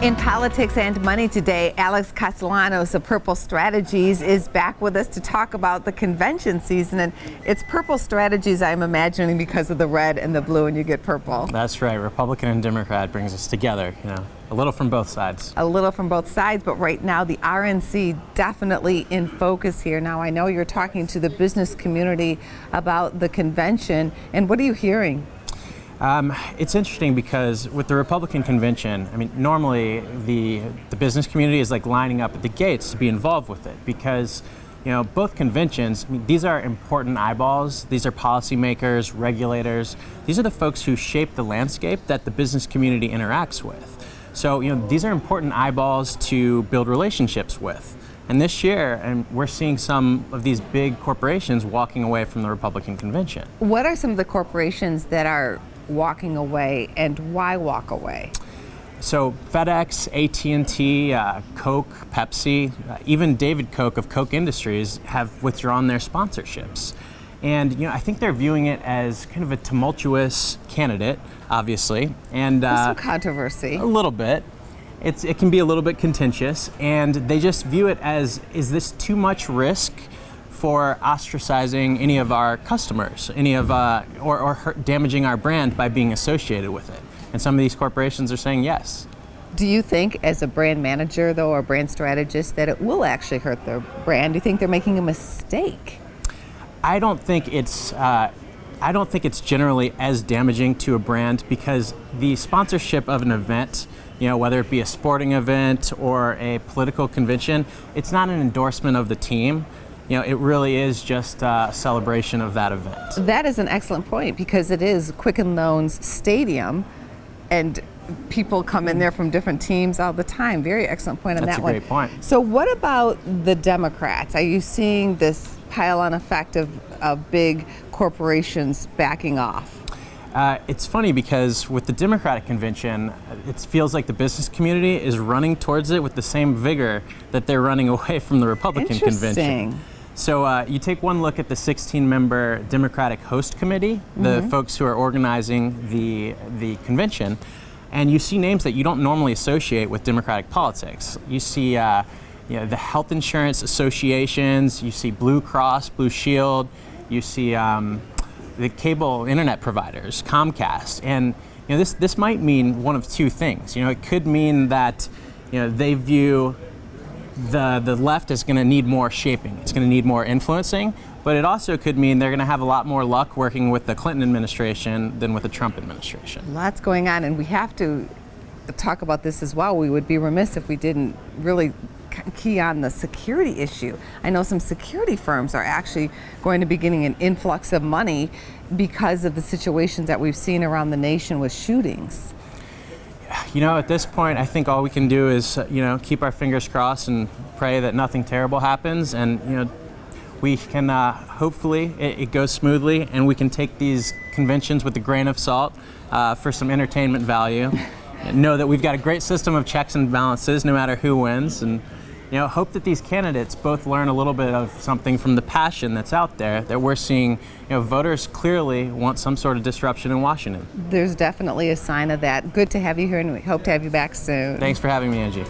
In politics and money today, Alex Castellanos of Purple Strategies is back with us to talk about the convention season. And it's Purple Strategies, I'm imagining, because of the red and the blue, and you get purple. That's right. Republican and Democrat brings us together, a little from both sides. A little from both sides, but right now the RNC definitely in focus here. Now, I know you're talking to the business community about the convention, and what are you hearing? It's interesting because with the Republican convention, normally the business community is like lining up at the gates to be involved with it because, both conventions, these are important eyeballs. These are policymakers, regulators. These are the folks who shape the landscape that the business community interacts with. So, these are important eyeballs to build relationships with. And this year, we're seeing some of these big corporations walking away from the Republican convention. What are some of the corporations that are walking away, and why walk away? So FedEx, AT&T, Coke, Pepsi, even David Koch of Koch Industries have withdrawn their sponsorships. And I think they're viewing it as kind of a tumultuous candidate, obviously. And there's some controversy. A little bit. It can be a little bit contentious, and they just view it as, is this too much risk for ostracizing any of our customers, or damaging our brand by being associated with it? And some of these corporations are saying yes. Do you think, as a brand manager, though, or brand strategist, that it will actually hurt their brand? Do you think they're making a mistake? I don't think it's generally as damaging to a brand because the sponsorship of an event, whether it be a sporting event or a political convention, it's not an endorsement of the team. It really is just a celebration of that event. That is an excellent point because it is Quicken Loans Stadium and people come in there from different teams all the time. Very excellent point on that one. That's a great point. So what about the Democrats? Are you seeing this pile-on effect of big corporations backing off? It's funny because with the Democratic convention, it feels like the business community is running towards it with the same vigor that they're running away from the Republican convention. So you take one look at the 16-member Democratic Host Committee, the folks who are organizing the convention, and you see names that you don't normally associate with Democratic politics. You see the health insurance associations, you see Blue Cross, Blue Shield, you see the cable internet providers, Comcast, and this might mean one of two things. It could mean that they view the left is going to need more shaping. It's going to need more influencing, but it also could mean they're going to have a lot more luck working with the Clinton administration than with the Trump administration. Lots going on, and we have to talk about this as well. We would be remiss if we didn't really key on the security issue. I know some security firms are actually going to be getting an influx of money because of the situations that we've seen around the nation with shootings. At this point, I think all we can do is, keep our fingers crossed and pray that nothing terrible happens. And, we can, hopefully, it goes smoothly and we can take these conventions with a grain of salt for some entertainment value. Know that we've got a great system of checks and balances no matter who wins. And, hope that these candidates both learn a little bit of something from the passion that's out there that we're seeing. Voters clearly want some sort of disruption in Washington. There's definitely a sign of that. Good to have you here, and we hope to have you back soon. Thanks for having me, Angie.